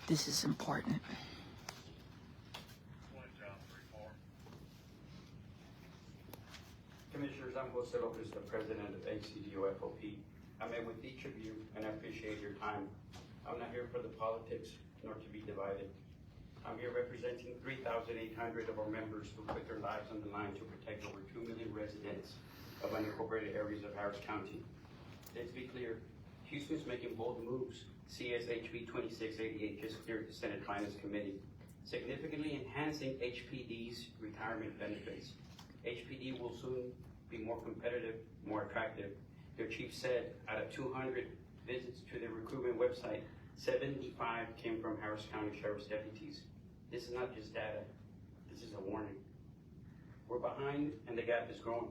This is important. Commissioners, I'm Jose Lopez, the president of HCDO-FOP. I met with each of you and I appreciate your time. I'm not here for the politics nor to be divided. I'm here representing 3,800 of our members who put their lives on the line to protect over 2 million residents of unincorporated areas of Harris County. Let's be clear, Houston's making bold moves. CSHB 2688 just cleared the Senate Finance Committee, significantly enhancing HPD's retirement benefits. HPD will soon be more competitive, more attractive. Their chief said out of 200 visits to their recruitment website, 75 came from Harris County Sheriff's deputies. This is not just data, this is a warning. We're behind and the gap is growing.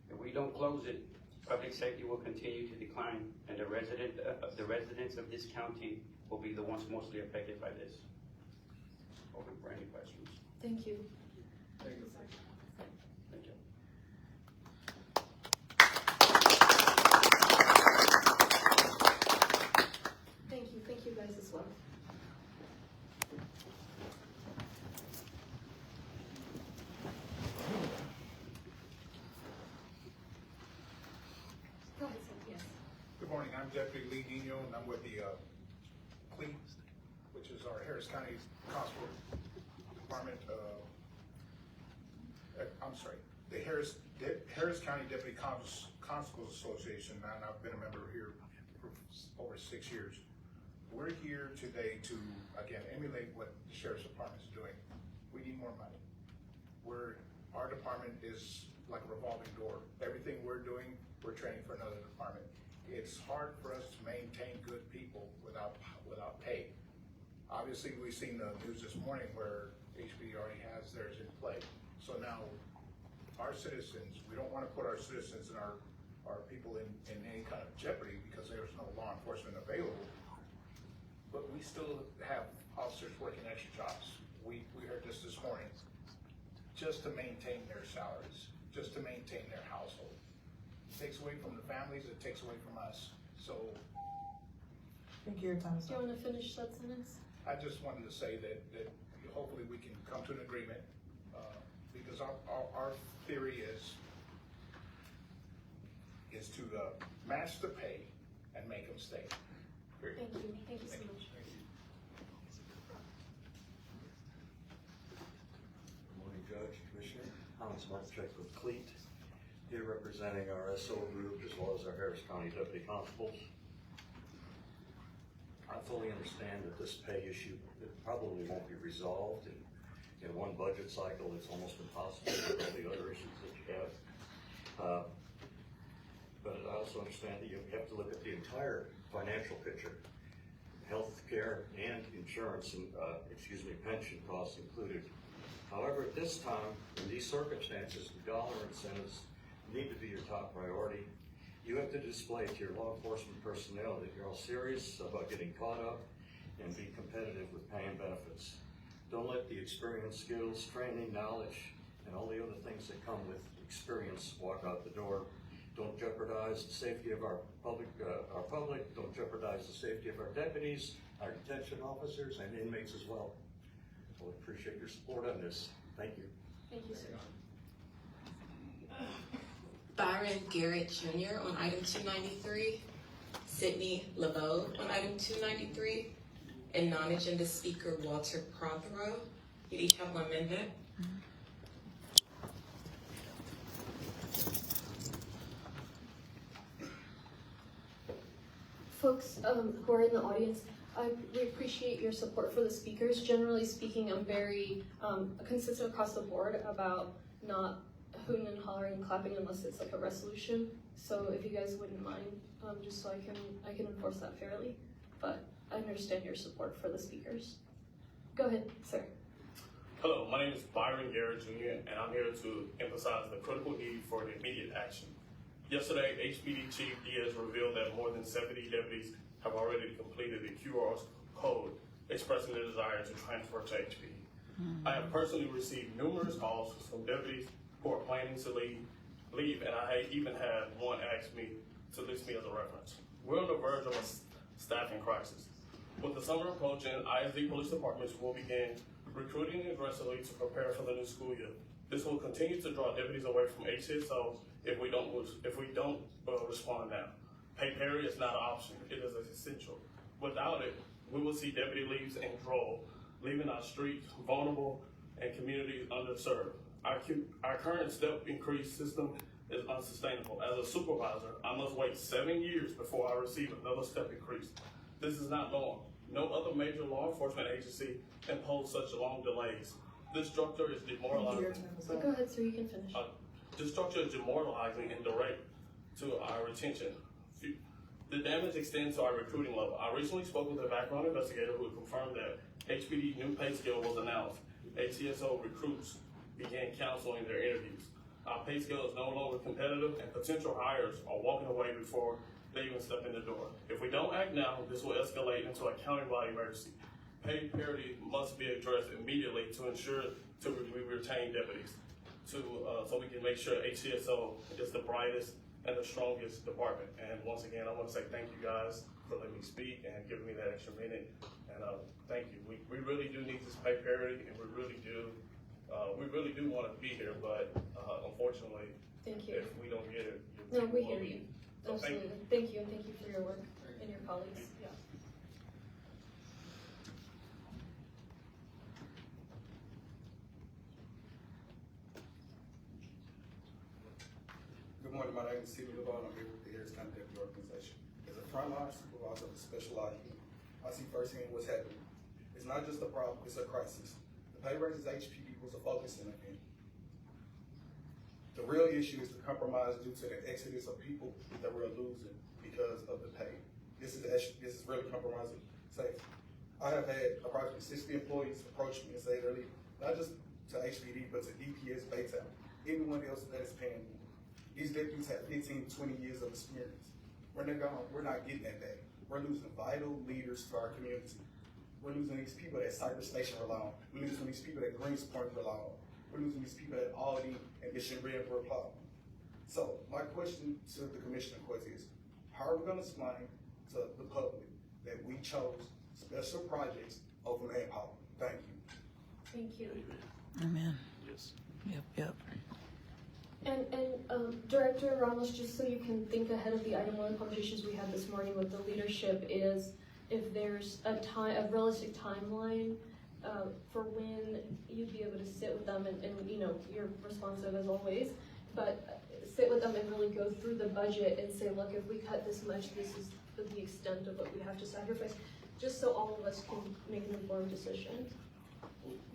If we don't close it, public safety will continue to decline and the residents of this county will be the ones mostly affected by this. Open for any questions. Thank you. Thank you. Thank you. Thank you guys as well. Go ahead, sir. Yes. Good morning, I'm Deputy Lee Nino, and I'm with the CLEAT, which is our Harris County Constable Department, the Harris County Deputy Constables Association, and I've been a member here for over 6 years. We're here today to, again, emulate what the Sheriff's Department is doing. We need more money. Our department is like a revolving door. Everything we're doing, we're training for another department. It's hard for us to maintain good people without pay. Obviously, we've seen the news this morning where HPD already has theirs in play. So now, our citizens, we don't want to put our citizens and our people in any kind of jeopardy because there's no law enforcement available. But we still have officers working extra jobs. We heard this morning, just to maintain their salaries, just to maintain their household. It takes away from the families, it takes away from us. So, Thank you, your time is Do you up. want to finish that sentence? I just wanted to say that hopefully we can come to an agreement, because our theory is to match the pay and make them stay. Period. Thank you so much. Good morning, Judge, Commissioner. I'm Mark Check with CLEAT, here representing our SO group as well as our Harris County Deputy Constables. I fully understand that this pay issue probably won't be resolved in one budget cycle. It's almost impossible with all the other issues that you have. But I also understand that you have to look at the entire financial picture, health care and insurance and, pension costs included. However, at this time, in these circumstances, the dollar incentives need to be your top priority. You have to display to your law enforcement personnel that you're all serious about getting caught up and be competitive with pay and benefits. Don't let the experience, skills, training, knowledge, and all the other things that come with experience walk out the door. Don't jeopardize the safety of our public. Don't jeopardize the safety of our deputies, our detention officers, and inmates as well. So I appreciate your support on this. Thank you. Thank you, sir. Byron Garrett Jr. on item 293, Sydney LeBeau on item 293, and non-agenda speaker Walter Prothero. You each have 1 minute. Folks who are in the audience, we appreciate your support for the speakers. Generally speaking, I'm very consistent across the board about not hooting and hollering and clapping unless it's like a resolution. So if you guys wouldn't mind, just so I can enforce that fairly. But I understand your support for the speakers. Go ahead, sir. Hello, my name is Byron Garrett Jr., and I'm here to emphasize the critical need for an immediate action. Yesterday, HPD Chief Diaz revealed that more than 70 deputies have already completed the QR code expressing their desire to transfer to HPD. I have personally received numerous calls from deputies who are planning to leave, and I even had one ask me to list me as a reference. We're on the verge of a staffing crisis. With the summer approaching, ISD police departments will begin recruiting aggressively to prepare for the new school year. This will continue to draw deputies away from HCSO if we don't respond now. Pay parity is not an option, it is essential. Without it, we will see deputy leaves in droves, leaving our streets vulnerable and communities underserved. Our current step increase system is unsustainable. As a supervisor, I must wait 7 years before I receive another step increase. This is not normal. No other major law enforcement agency impose such long delays. This structure is demoralizing. Go ahead, sir, you can finish. This structure is demoralizing and direct to our retention. The damage extends to our recruiting level. I recently spoke with a background investigator who confirmed that HPD's new pay scale was announced. HCSO recruits began counseling their interviews. Our pay scale is no longer competitive, and potential hires are walking away before they even step in the door. If we don't act now, this will escalate into a county-wide emergency. Pay parity must be addressed immediately to ensure we retain deputies, so we can make sure HCSO is the brightest and the strongest department. And once again, I want to say thank you guys for letting me speak and giving me that extra minute. And thank you. We really do need this pay parity, and we really do want to be here. But unfortunately, Thank you. if we don't get it, No, we hear you. So Absolutely. Thank you, and thank you for your work and your colleagues. Yeah. Good morning, my name is Stephen Lopez. I'm here with the Harris County Deputy Organization. As a frontline supervisor of a specialized unit, I see firsthand what's happening. It's not just a problem, it's a crisis. The pay raises HPD was a focus in the end. The real issue is the compromise due to the exodus of people that we're losing because of the pay. This is really compromising safety. I have had approximately 60 employees approach me and say they're leaving, not just to HPD, but to DPS, Baytown, anyone else that is paying me. These deputies have 15, 20 years of experience. When they're gone, we're not getting that back. We're losing vital leaders to our community. We're losing these people that Cypress Station rely on. We're losing these people that Greenspoint rely on. We're losing these people at Aldi and Mission Red reply. So my question to the commissioner is, how are we going to explain to the public that we chose special projects over manpower? Thank you. Thank you. Amen. Yes. Yep. And Director Ramos, just so you can think ahead of the item, one of the conversations we had this morning with the leadership is if there's a realistic timeline for when you'd be able to sit with them and you know, you're responsive as always, but sit with them and really go through the budget and say, look, if we cut this much, this is the extent of what we have to sacrifice, just so all of us can make an informed decision.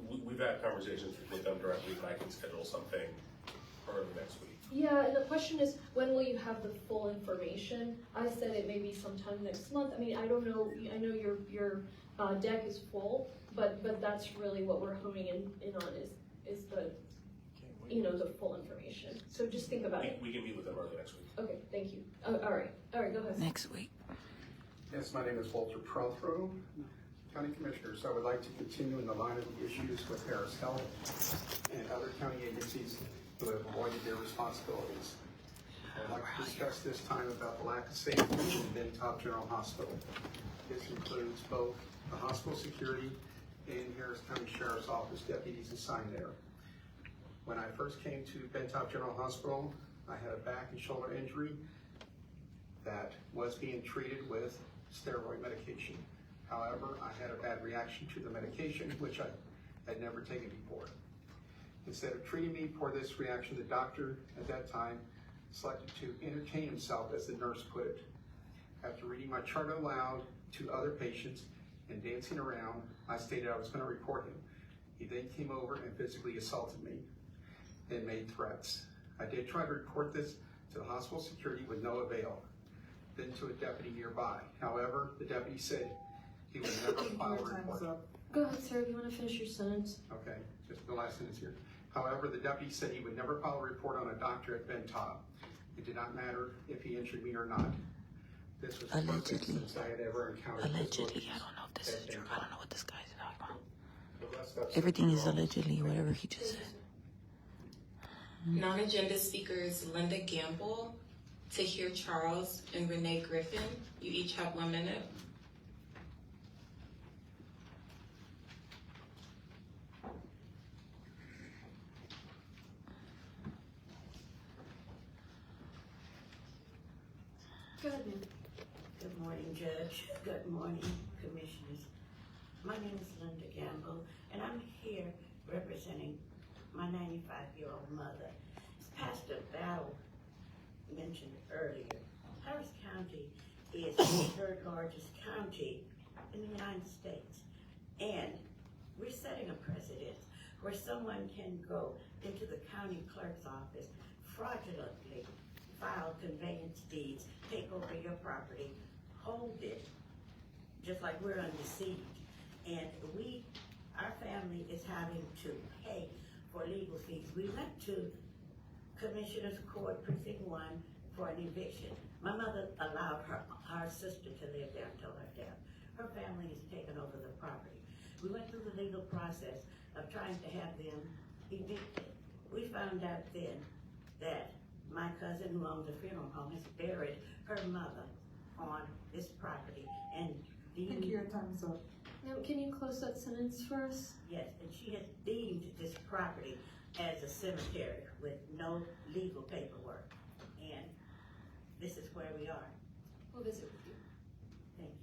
We've had conversations with them directly, and I can schedule something early next week. Yeah, and the question is, when will you have the full information? I said it may be sometime next month. I mean, I don't know. I know your deck is full, but that's really what we're homing in on is the the full information. So just think about it. We can meet with them early next week. Okay, thank you. Oh, all right, go ahead. Next week. Yes, my name is Walter Prothro, County Commissioner. So I would like to continue in the line of the issues with Harris Health and other county agencies who have avoided their responsibilities. I'd like to discuss this time about the lack of safety in Bentop General Hospital. This includes both the hospital security and Harris County Sheriff's Office deputies assigned there. When I first came to Bentop General Hospital, I had a back and shoulder injury that was being treated with steroid medication. However, I had a bad reaction to the medication, which I had never taken before. Instead of treating me for this reaction, the doctor at that time selected to entertain himself, as the nurse put it. After reading my chart aloud to other patients and dancing around, I stated I was going to report him. He then came over and physically assaulted me and made threats. I did try to report this to the hospital security with no avail, then to a deputy nearby. However, the deputy said he would never file a report. Go ahead, sir. If you want to finish your sentence. Okay, just the last sentence here. However, the deputy said he would never file a report on a doctor at Bentop. It did not matter if he injured me or not. This was the first instance I had ever encountered. Allegedly. I don't know if this is true. I don't know what this guy's talking about. The rest of Everything is allegedly, whatever he just said. Non-agenda speakers Linda Gamble, Tahir Charles, and Renee Griffin. You each have 1 minute. morning, Judge. Good morning, Commissioners. My name is Linda Gamble, and I'm here representing my 95-year-old mother. As Pastor Battle mentioned earlier, Harris County is the third largest county in the United States. And we're setting a precedent where someone can go into the county clerk's office, fraudulently file conveyance deeds, take over your property, hold it, just like we're under siege. And our family is having to pay for legal fees. We went to Commissioner's Court Precinct 1 for an eviction. My mother allowed her sister to live there until her death. Her family has taken over the property. We went through the legal process of trying to have them evicted. We found out then that my cousin who owns a funeral home has buried her mother on this property and Thank you, your time's up. Now, can you close that sentence for us? Yes, and she has deemed this property as a cemetery with no legal paperwork. And this is where we are. We'll visit with you. Thank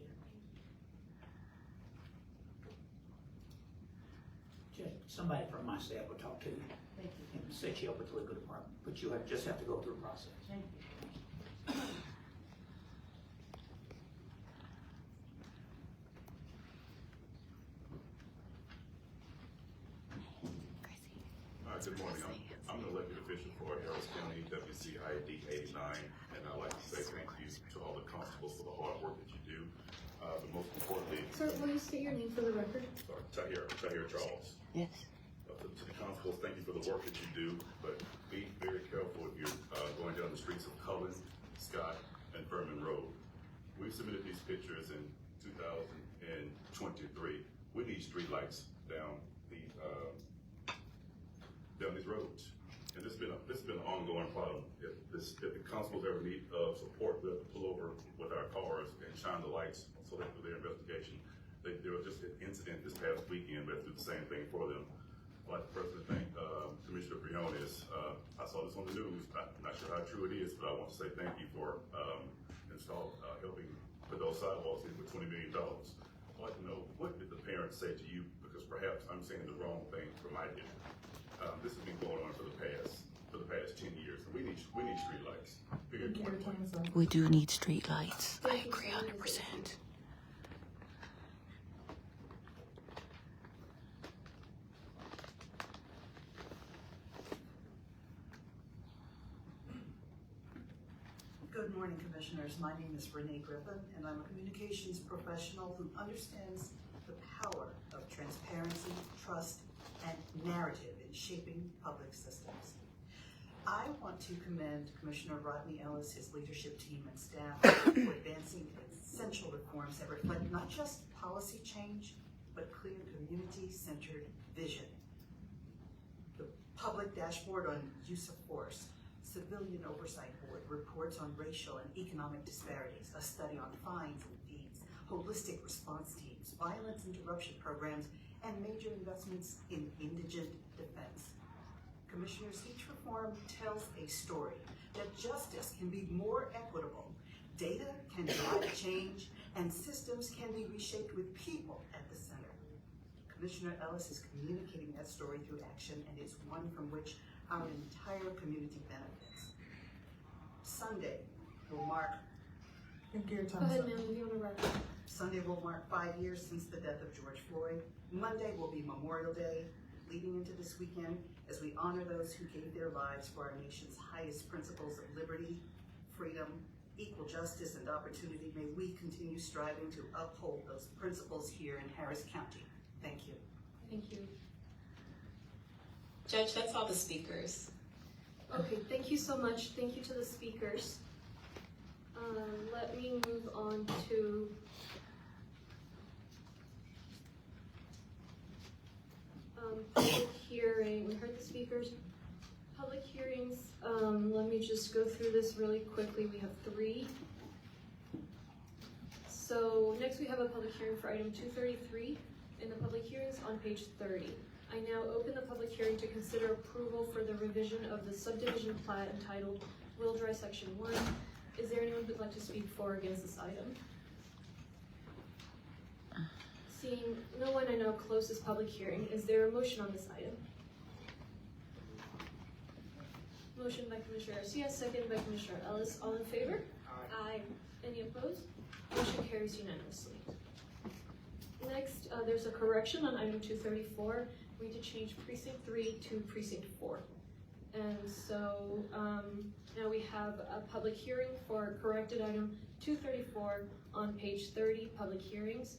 you. Somebody from my staff will talk to you Thank you. and set you up with the legal department, but you just have to go through the process. Thank you. Good morning. I'm an elected official for Harris County, WCID 89, and I'd like to say thank you to all the constables for the hard work that you do. But most importantly, Sir, will you state your name for the record? Tahir Charles. Yes. To the constables, thank you for the work that you do, but be very careful if you're going down the streets of Cullen, Scott, and Furman Road. We've submitted these pictures in 2023. We need streetlights down these roads. And this has been an ongoing problem. If the constables ever need support, we have to pull over with our cars and shine the lights so they can do their investigation. There was just an incident this past weekend, we had to do the same thing for them. I'd like the president to thank Commissioner Briones. I saw this on the news. I'm not sure how true it is, but I want to say thank you for helping put those sidewalks in with $20 million. I'd like to know, what did the parents say to you? Because perhaps I'm saying the wrong thing for my district. This has been going on for the past 10 years. And we need streetlights. Period. Thank you, your time's up. We do need street lights. I agree 100%. Good morning, Commissioners. My name is Renee Griffin, and I'm a communications professional who understands the power of transparency, trust, and narrative in shaping public systems. I want to commend Commissioner Rodney Ellis, his leadership team, and staff for advancing essential reforms that reflect not just policy change, but clear community-centered vision. The public dashboard on use of force, Civilian Oversight Board reports on racial and economic disparities, a study on fines and fees, holistic response teams, violence interruption programs, and major investments in indigent defense. Commissioners, each reform tells a story that justice can be more equitable, data can drive change, and systems can be reshaped with people at the center. Commissioner Ellis is communicating that story through action and is one from which our entire community benefits. Sunday will mark Thank you, your Go time's ahead, up. ma'am, if you want to wrap up. Sunday will mark 5 years since the death of George Floyd. Monday will be Memorial Day, leading into this weekend as we honor those who gave their lives for our nation's highest principles of liberty, freedom, equal justice, and opportunity. May we continue striving to uphold those principles here in Harris County. Thank you. Thank you. Judge, that's all the speakers. Okay, thank you so much. Thank you to the speakers. Let me move on to public hearing. We heard the speakers. Public hearings, let me just go through this really quickly. We have 3. So next we have a public hearing for item 233 in the public hearings on page 30. I now open the public hearing to consider approval for the revision of the subdivision plat entitled Will Dry Section 1. Is there anyone who'd like to speak for or against this item? Seeing no one, I now close this public hearing. Is there a motion on this item? Motion by Commissioner Garcia, second by Commissioner Ellis. All in favor? Aye. Any opposed? Motion carries unanimously. Next, there's a correction on item 234. We need to change precinct 3 to precinct 4. And so now we have a public hearing for corrected item 234 on page 30, public hearings.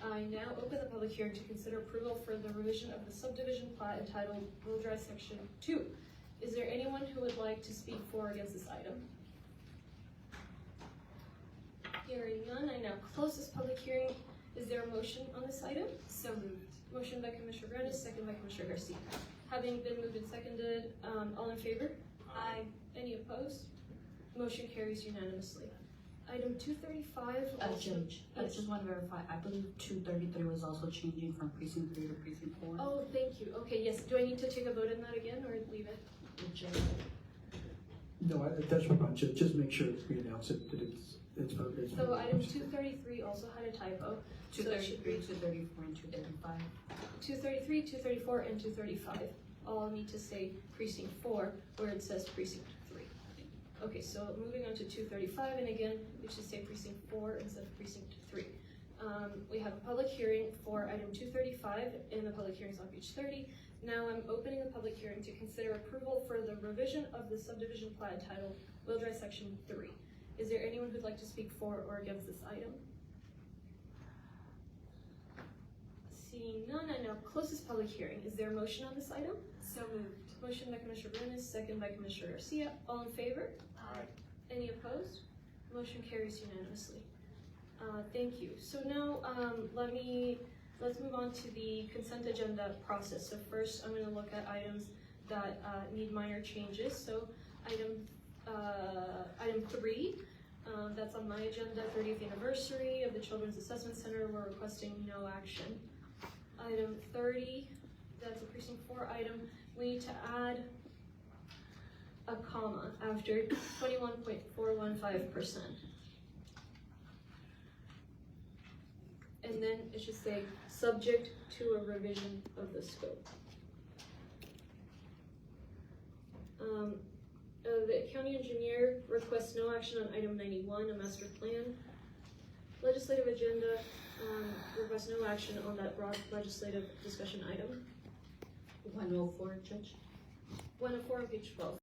I now open the public hearing to consider approval for the revision of the subdivision plat entitled Will Drive Section 2. Is there anyone who would like to speak for or against this item? Hearing none, I now close this public hearing. Is there a motion on this item? So moved. Motion by Commissioner Brenes, second by Commissioner Garcia. Having been moved and seconded, all in favor? Aye. Any opposed? Motion carries unanimously. Item 235. Judge, I just want to verify. I believe 233 was also changing from precinct 3 to precinct 4. Oh, thank you. Okay, yes. Do I need to take a vote on that again or leave it? No, that's fine, just make sure we announce it, that it's voted. So item 233 also had a typo. 233, 234, and 235. 233, 234, and 235 all need to say precinct 4 where it says precinct 3. Okay, so moving on to 235, and again, it should say precinct 4 instead of precinct 3. We have a public hearing for item 235, and the public hearing is on page 30. Now I'm opening the public hearing to consider approval for the revision of the subdivision plat entitled Will Drive Section 3. Is there anyone who'd like to speak for or against this item? Seeing none, I now close this public hearing. Is there a motion on this item? So moved. Motion by Commissioner Brenes, second by Commissioner Garcia. All in favor? Aye. Any opposed? Motion carries unanimously. Thank you. So now let's move on to the consent agenda process. So first, I'm going to look at items that need minor changes. So item 3, that's on my agenda, 30th anniversary of the Children's Assessment Center. We're requesting no action. Item 30, that's a precinct 4 item. We need to add a comma after 21.415%. And then it should say, subject to a revision of the scope. The county engineer requests no action on item 91, a master plan. Legislative agenda requests no action on that broad legislative discussion item. 104, Judge. 104 on page 12.